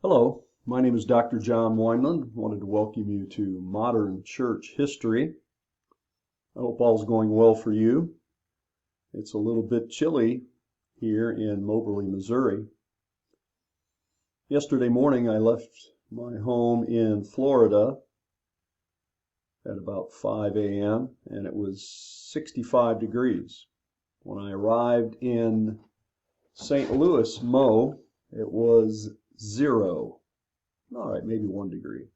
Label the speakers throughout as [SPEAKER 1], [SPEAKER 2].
[SPEAKER 1] Hello, my name is Dr. John Weinland. Wanted to welcome you to Modern Church History. I hope all's going well for you. It's a little bit chilly here in Moberly, Missouri. Yesterday morning I left my home in Florida at about 5 a.m. and it was 65 degrees. When I arrived in St. Louis, Mo, it was 0. All right, maybe 1 degree.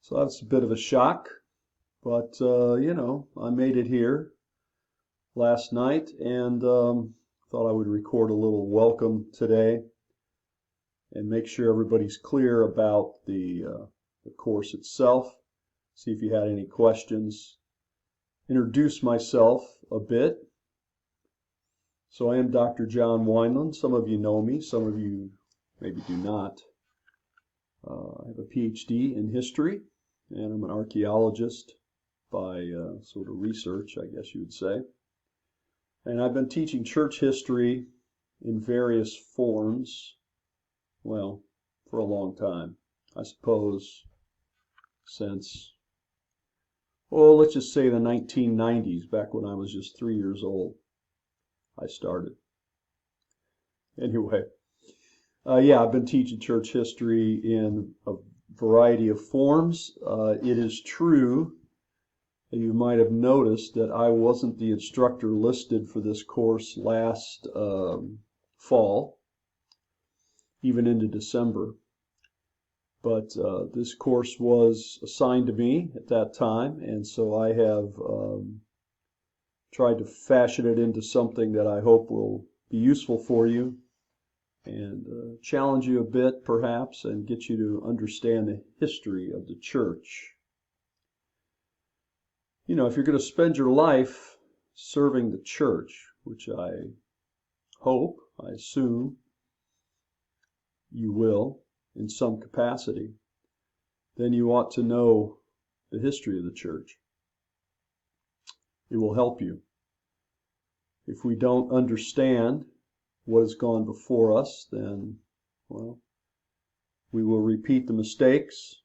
[SPEAKER 1] So that's a bit of a shock, but I made it here last night and thought I would record a little welcome today and make sure everybody's clear about the course itself. See if you had any questions. Introduce myself a bit. So I am Dr. John Weinland. Some of you know me, some of you maybe do not. I have a PhD in history, and I'm an archaeologist by sort of research, I guess you would say. And I've been teaching church history in various forms, well, for a long time. I suppose since, well, let's just say the 1990s, back when I was just 3 years old, I started. Anyway. I've been teaching church history in a variety of forms. It is true, and you might have noticed that I wasn't the instructor listed for this course last fall, even into December. But this course was assigned to me at that time, and so I have tried to fashion it into something that I hope will be useful for you and challenge you a bit, perhaps, and get you to understand the history of the church. You know, if you're going to spend your life serving the church, which I hope, I assume you will in some capacity, then you ought to know the history of the church. It will help you. If we don't understand what has gone before us, then, well, we will repeat the mistakes,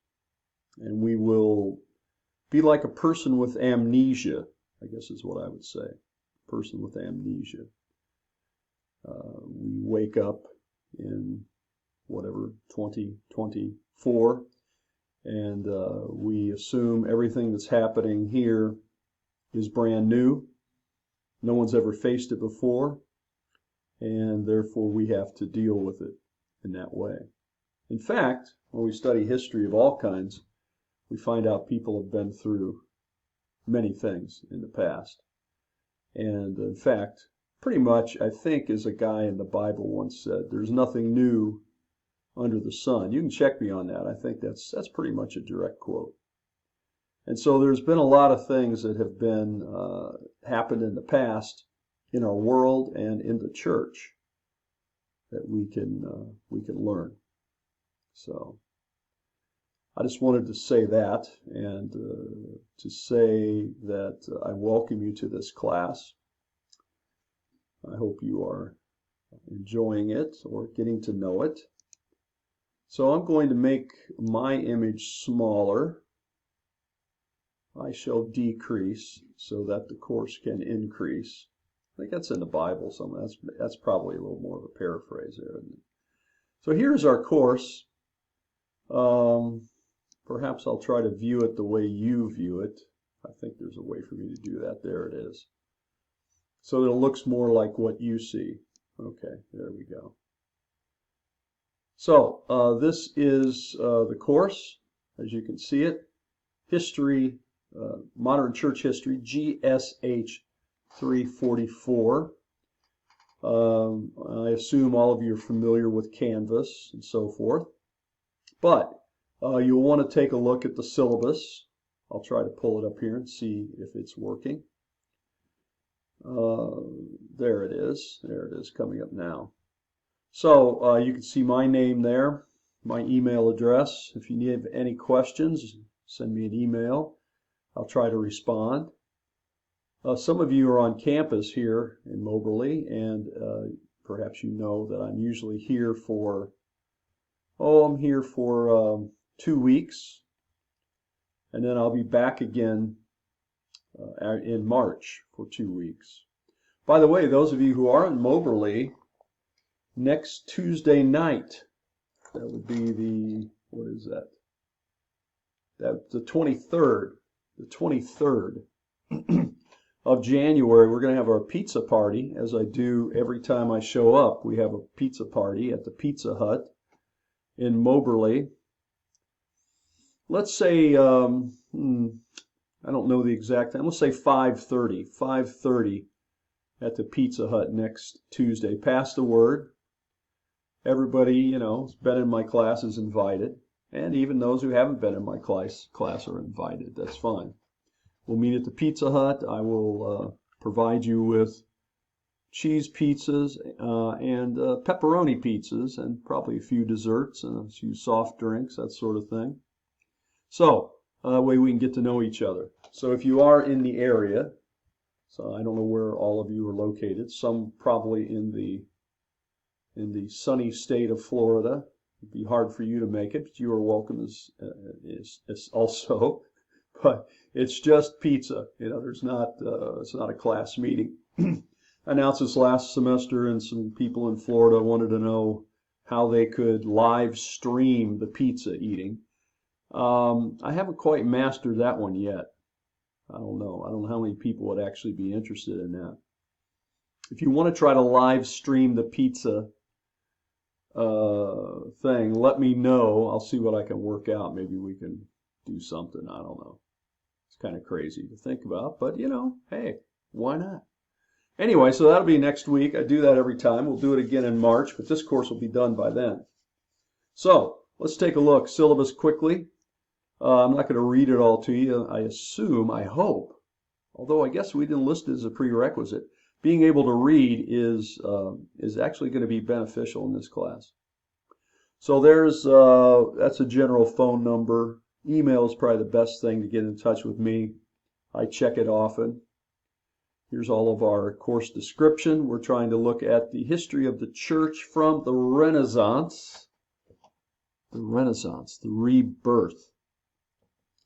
[SPEAKER 1] and we will be like a person with amnesia, I guess is what I would say, a person with amnesia. We wake up in whatever, 2024, and we assume everything that's happening here is brand new. No one's ever faced it before. And therefore we have to deal with it in that way. In fact, when we study history of all kinds, we find out people have been through many things in the past. And in fact, pretty much, I think, as a guy in the Bible once said, there's nothing new under the sun. You can check me on that. I think that's pretty much a direct quote. And so there's been a lot of things that have been happened in the past in our world and in the church that we can learn. So I just wanted to say that, and to say that I welcome you to this class. I hope you are enjoying it or getting to know it. So I'm going to make my image smaller. I shall decrease so that the course can increase. I think that's in the Bible somewhere. That's probably a little more of a paraphrase there, isn't it? So here's our course. Perhaps I'll try to view it the way you view it. I think there's a way for me to do that. There it is. So that it looks more like what you see. Okay, there we go. So this is the course, as you can see it. History, Modern Church History, GSH 344. I assume all of you are familiar with Canvas and so forth. But you'll want to take a look at the syllabus. I'll try to pull it up here and see if it's working. There it is. There it is coming up now. So you can see my name there, my email address. If you need any questions, send me an email. I'll try to respond. Some of you are on campus here in Moberly, and perhaps you know that I'm usually here for I'm here for 2 weeks, and then I'll be back again in March for 2 weeks. By the way, those of you who are in Moberly, next Tuesday night, that would be the, what is that? That's the 23rd. The 23rd of January, we're going to have our pizza party, as I do every time I show up. We have a pizza party at the Pizza Hut in Moberly. Let's say, I don't know the exact time. Let's say 5:30. 5:30 at the Pizza Hut next Tuesday. Pass the word. Everybody, who's been in my class is invited. And even those who haven't been in my class are invited. That's fine. We'll meet at the Pizza Hut. I will provide you with cheese pizzas and pepperoni pizzas and probably a few desserts and a few soft drinks, that sort of thing. So that way we can get to know each other. So if you are in the area, so I don't know where all of you are located, some probably in the sunny state of Florida. It'd be hard for you to make it, but you are welcome as also. But it's just pizza. There's not it's not a class meeting. I announced this last semester, and some people in Florida wanted to know how they could live stream the pizza eating. I haven't quite mastered that one yet. I don't know. I don't know how many people would actually be interested in that. If you want to try to live stream the pizza thing, let me know. I'll see what I can work out. Maybe we can do something. I don't know. It's kind of crazy to think about, but hey, why not? Anyway, so that'll be next week. I do that every time. We'll do it again in March, but this course will be done by then. So let's take a look. Syllabus quickly. I'm not going to read it all to you. I hope, although I guess we didn't list it as a prerequisite, being able to read is actually going to be beneficial in this class. So that's a general phone number. Email is probably the best thing to get in touch with me. I check it often. Here's all of our course description. We're trying to look at the history of the church from the Renaissance. The Renaissance, the rebirth.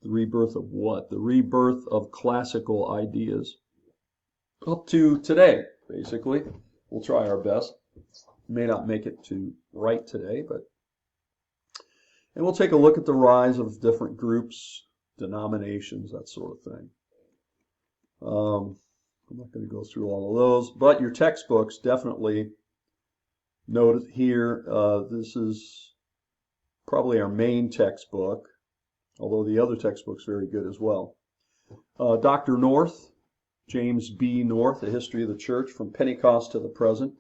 [SPEAKER 1] The rebirth of what? The rebirth of classical ideas. Up to today, basically. We'll try our best. May not make it to right today, and we'll take a look at the rise of different groups, denominations, that sort of thing. I'm not going to go through all of those, but your textbooks definitely note here. This is probably our main textbook, although the other textbook's very good as well. Dr. North, James B. North, A History of the Church from Pentecost to the Present.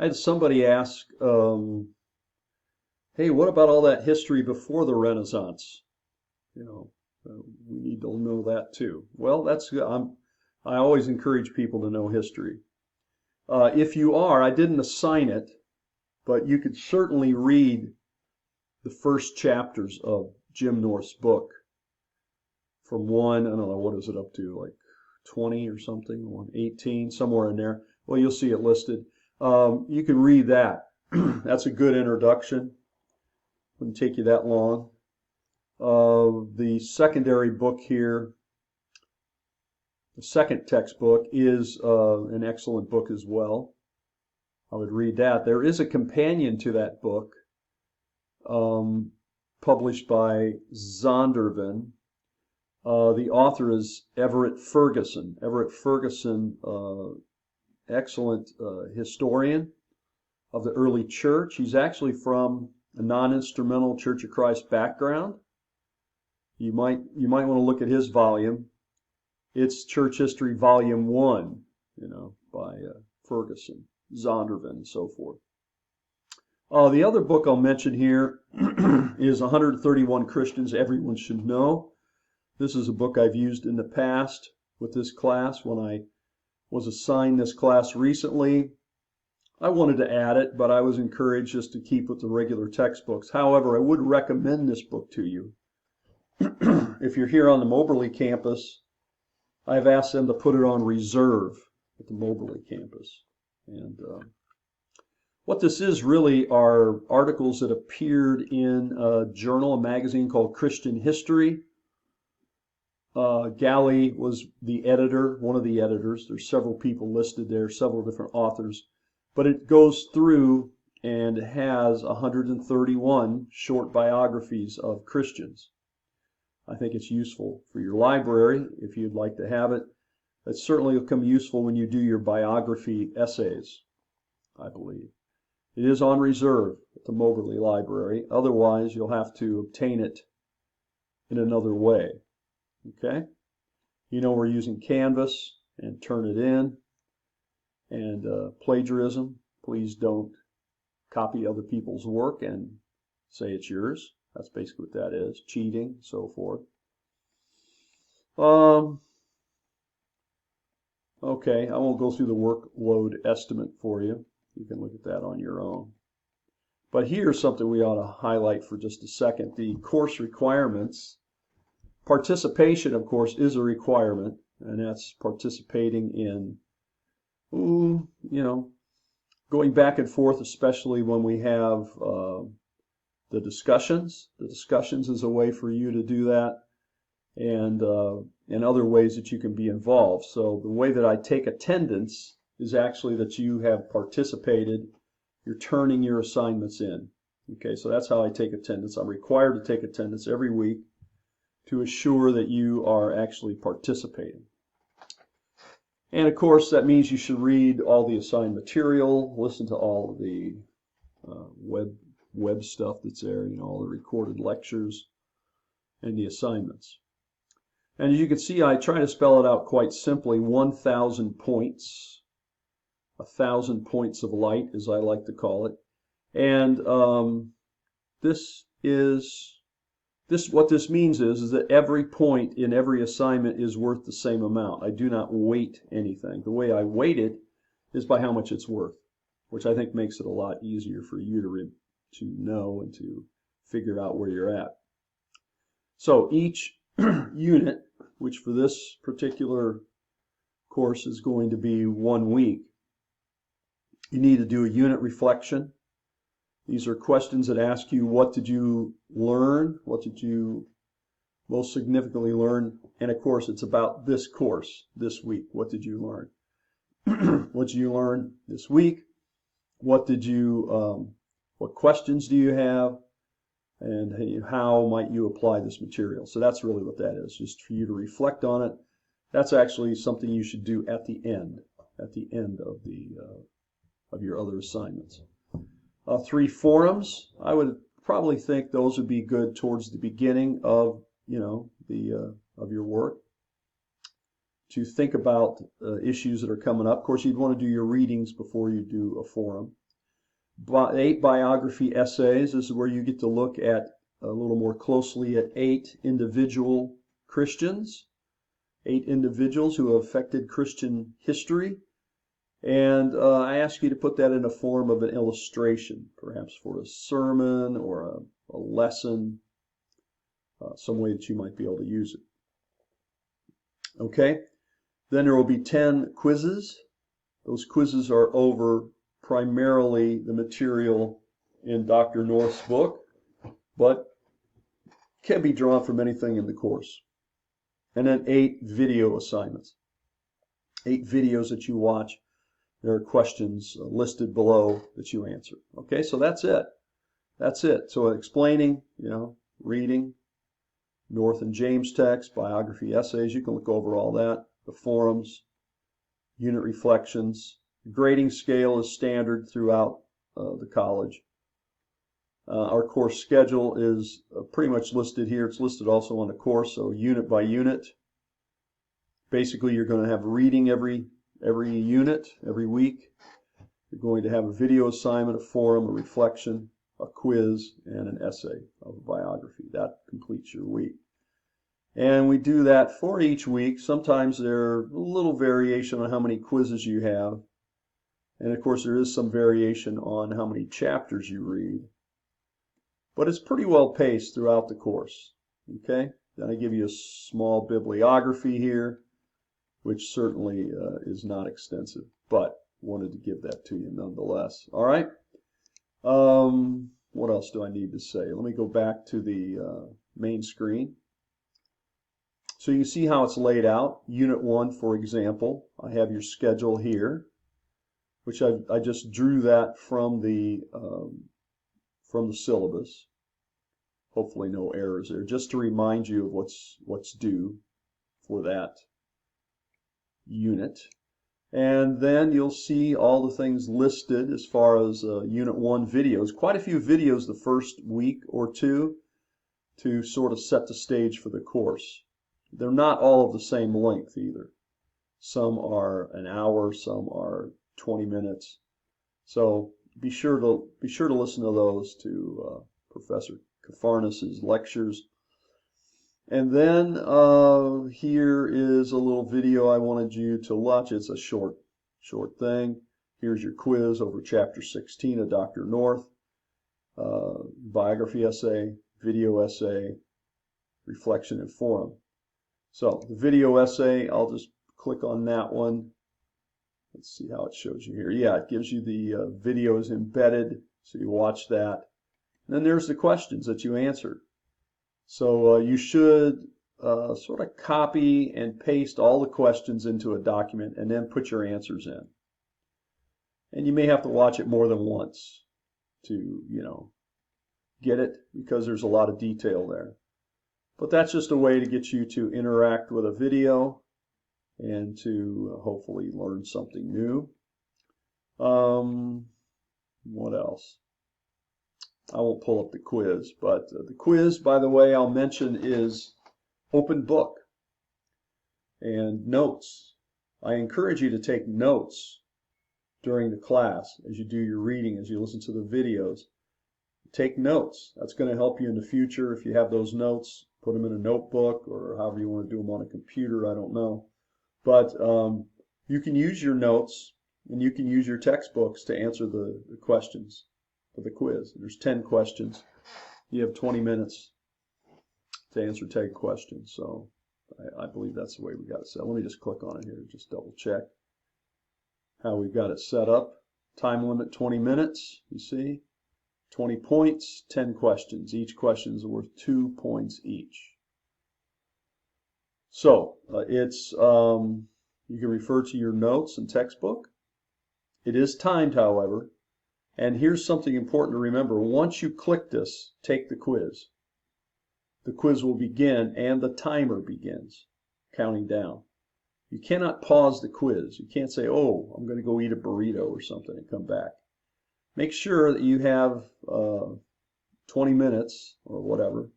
[SPEAKER 1] I had somebody ask, hey, what about all that history before the Renaissance? We need to know that too. Well, that's I always encourage people to know history. If you are, I didn't assign it, but you could certainly read the first chapters of Jim North's book from I don't know, what is it up to, like 20 or something, 18, somewhere in there. Well, you'll see it listed. You can read that. That's a good introduction. Wouldn't take you that long. The secondary book here, the second textbook, is an excellent book as well. I would read that. There is a companion to that book published by Zondervan. The author is Everett Ferguson. Everett Ferguson, excellent historian of the early church. He's actually from a non-instrumental Church of Christ background. You might want to look at his volume. It's Church History Volume 1, by Ferguson, Zondervan, and so forth. The other book I'll mention here is 131 Christians Everyone Should Know. This is a book I've used in the past with this class when I was assigned this class recently. I wanted to add it, but I was encouraged just to keep with the regular textbooks. However, I would recommend this book to you. If you're here on the Moberly campus, I've asked them to put it on reserve at the Moberly campus. And What this is really are articles that appeared in a journal, a magazine called Christian History. Galley was the editor, one of the editors. There's several people listed there, several different authors. But it goes through and has 131 short biographies of Christians. I think it's useful for your library if you'd like to have it. It certainly will come useful when you do your biography essays, I believe. It is on reserve at the Moberly Library. Otherwise, you'll have to obtain it in another way. Okay? You know we're using Canvas and Turnitin and plagiarism. Please don't copy other people's work and say it's yours. That's basically what that is. Cheating, so forth. Okay, I won't go through the workload estimate for you. You can look at that on your own. But here's something we ought to highlight for just a second. The course requirements. Participation, of course, is a requirement, and that's participating in, going back and forth, especially when we have the discussions. The discussions is a way for you to do that, and other ways that you can be involved. So the way that I take attendance is actually that you have participated. You're turning your assignments in. Okay, so that's how I take attendance. I'm required to take attendance every week to assure that you are actually participating. And of course, that means you should read all the assigned material, listen to all of the web stuff that's there, all the recorded lectures and the assignments. And as you can see, I try to spell it out quite simply. 1,000 points, 1,000 points of light, as I like to call it. And what this means is that every point in every assignment is worth the same amount. I do not weight anything. The way I weight it is by how much it's worth, which I think makes it a lot easier for you to know and to figure out where you're at. So each unit, which for this particular course is going to be 1 week, you need to do a unit reflection. These are questions that ask you, what did you learn? What did you most significantly learn? And of course, it's about this course, this week. What did you learn? What did you learn this week? What questions do you have? And how might you apply this material? So that's really what that is, just for you to reflect on it. That's actually something you should do at the end of your other assignments. 3 forums. I would probably think those would be good towards the beginning of of your work, to think about issues that are coming up. Of course, you'd want to do your readings before you do a forum. 8 biography essays. This is where you get to look at a little more closely at 8 individual Christians, 8 individuals who have affected Christian history. And I ask you to put that in a form of an illustration, perhaps for a sermon or a lesson, some way that you might be able to use it. Okay, then there will be 10 quizzes. Those quizzes are over primarily the material in Dr. North's book, but can be drawn from anything in the course. And then 8 video assignments. 8 videos that you watch. There are questions listed below that you answer. Okay, so that's it. That's it. So explaining, reading, North and James text, biography essays, you can look over all that, the forums, unit reflections. The grading scale is standard throughout the college. Our course schedule is pretty much listed here. It's listed also on the course, so unit by unit. Basically, you're going to have reading every unit, every week. You're going to have a video assignment, a forum, a reflection, a quiz, and an essay of a biography. That completes your week. And we do that for each week. Sometimes there's a little variation on how many quizzes you have. And of course, there is some variation on how many chapters you read. But it's pretty well paced throughout the course. Okay? Then I give you a small bibliography here, which certainly is not extensive, but wanted to give that to you nonetheless. All right? What else do I need to say? Let me go back to the main screen. So you can see how it's laid out. Unit 1, for example, I have your schedule here, which I just drew that from the syllabus. Hopefully no errors there, just to remind you of what's due for that unit. And then you'll see all the things listed as far as Unit 1 videos. Quite a few videos the first week or two to sort of set the stage for the course. They're not all of the same length either. Some are an hour, some are 20 minutes. So be sure to listen to those, to Professor Kafarnis's lectures. And then here is a little video I wanted you to watch. It's a short thing. Here's your quiz over Chapter 16 of Dr. North. Biography essay, video essay, reflection, and forum. So the video essay, I'll just click on that one. Let's see how it shows you here. Yeah, it gives you the videos embedded, so you watch that. And then there's the questions that you answered. So you should sort of copy and paste all the questions into a document and then put your answers in. And you may have to watch it more than once to, get it, because there's a lot of detail there. But that's just a way to get you to interact with a video and to hopefully learn something new. What else? I won't pull up the quiz, but the quiz, by the way, I'll mention is open book and notes. I encourage you to take notes during the class as you do your reading, as you listen to the videos. Take notes. That's going to help you in the future. If you have those notes, put them in a notebook or however you want to do them on a computer, I don't know. But you can use your notes and you can use your textbooks to answer the questions for the quiz. There's 10 questions. You have 20 minutes to answer 10 questions. So I believe that's the way we got it set. Let me just click on it here, just double check how we've got it set up. Time limit 20 minutes, you see. 20 points, 10 questions. Each question is worth 2 points each. So you can refer to your notes and textbook. It is timed, however. And here's something important to remember. Once you click this, take the quiz. The quiz will begin and the timer begins, counting down. You cannot pause the quiz. You can't say, oh, I'm going to go eat a burrito or something and come back. Make sure that you have 20 minutes or whatever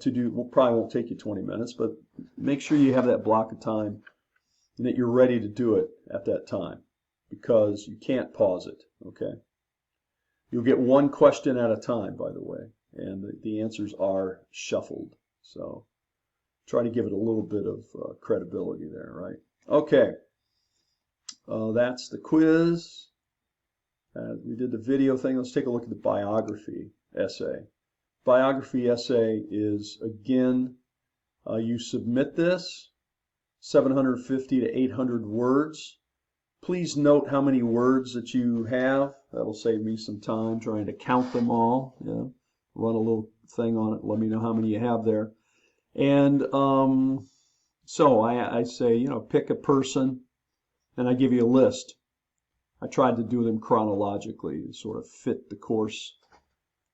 [SPEAKER 1] to do. Well, probably won't take you 20 minutes, but make sure you have that block of time and that you're ready to do it at that time, because you can't pause it, okay? You'll get one question at a time, by the way, and the answers are shuffled. So try to give it a little bit of credibility there, right? Okay, that's the quiz. We did the video thing. Let's take a look at the biography essay. Biography essay is, again, you submit this, 750 to 800 words. Please note how many words that you have. That'll save me some time trying to count them all. Yeah. Run a little thing on it. Let me know how many you have there. And so I say, pick a person, and I give you a list. I tried to do them chronologically to sort of fit the course.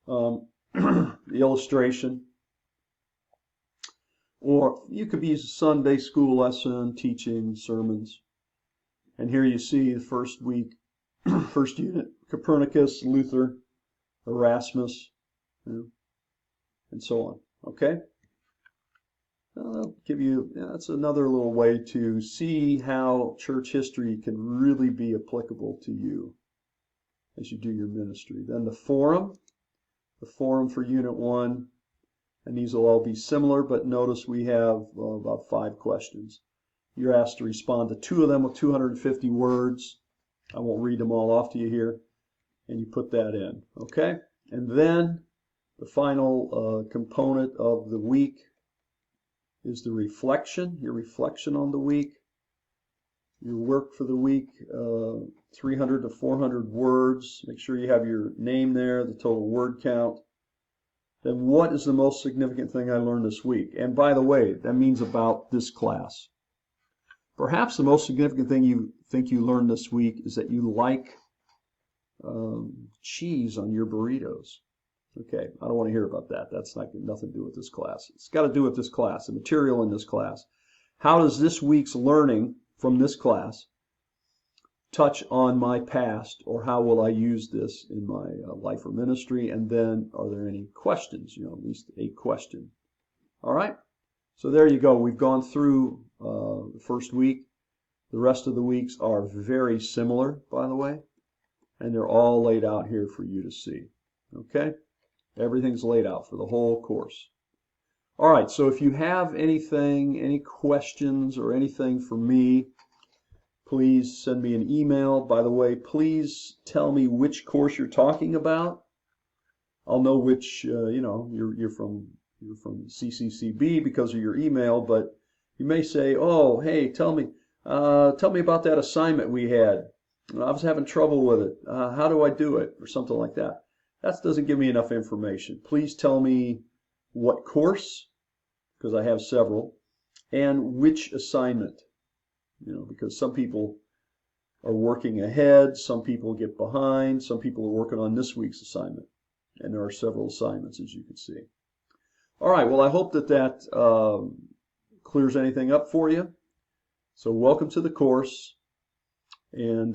[SPEAKER 1] The illustration. Or you could use a Sunday school lesson, teaching, sermons. And here you see the first week, first unit, Copernicus, Luther, Erasmus, and so on. Okay? I'll give you, that's another little way to see how church history can really be applicable to you as you do your ministry. Then the forum for Unit 1, and these will all be similar, but notice we have about 5 questions. You're asked to respond to 2 of them with 250 words. I won't read them all off to you here, and you put that in, okay? And then the final component of the week is the reflection, your reflection on the week. your work for the week, 300 to 400 words. Make sure you have your name there, the total word count. Then what is the most significant thing I learned this week? And by the way, that means about this class. Perhaps the most significant thing you think you learned this week is that you like cheese on your burritos. Okay, I don't want to hear about that. That's nothing to do with this class. It's got to do with this class, the material in this class. How does this week's learning from this class touch on my past, or how will I use this in my life or ministry? And then, are there any questions? You know, at least a question. All right, so there you go. We've gone through the first week. The rest of the weeks are very similar, by the way, and they're all laid out here for you to see. Okay? Everything's laid out for the whole course. All right, so if you have anything, any questions or anything for me, please send me an email. By the way, please tell me which course you're talking about. I'll know which, you know, you're from CCCB because of your email, but you may say, oh, hey, tell me about that assignment we had. I was having trouble with it. How do I do it? Or something like that. That doesn't give me enough information. Please tell me what course, because I have several, and which assignment. You know, because some people are working ahead, some people get behind, some people are working on this week's assignment. And there are several assignments, as you can see. All right, well, I hope that clears anything up for you. So welcome to the course. And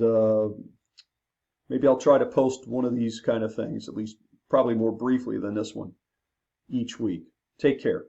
[SPEAKER 1] maybe I'll try to post one of these kind of things, at least probably more briefly than this one, each week. Take care.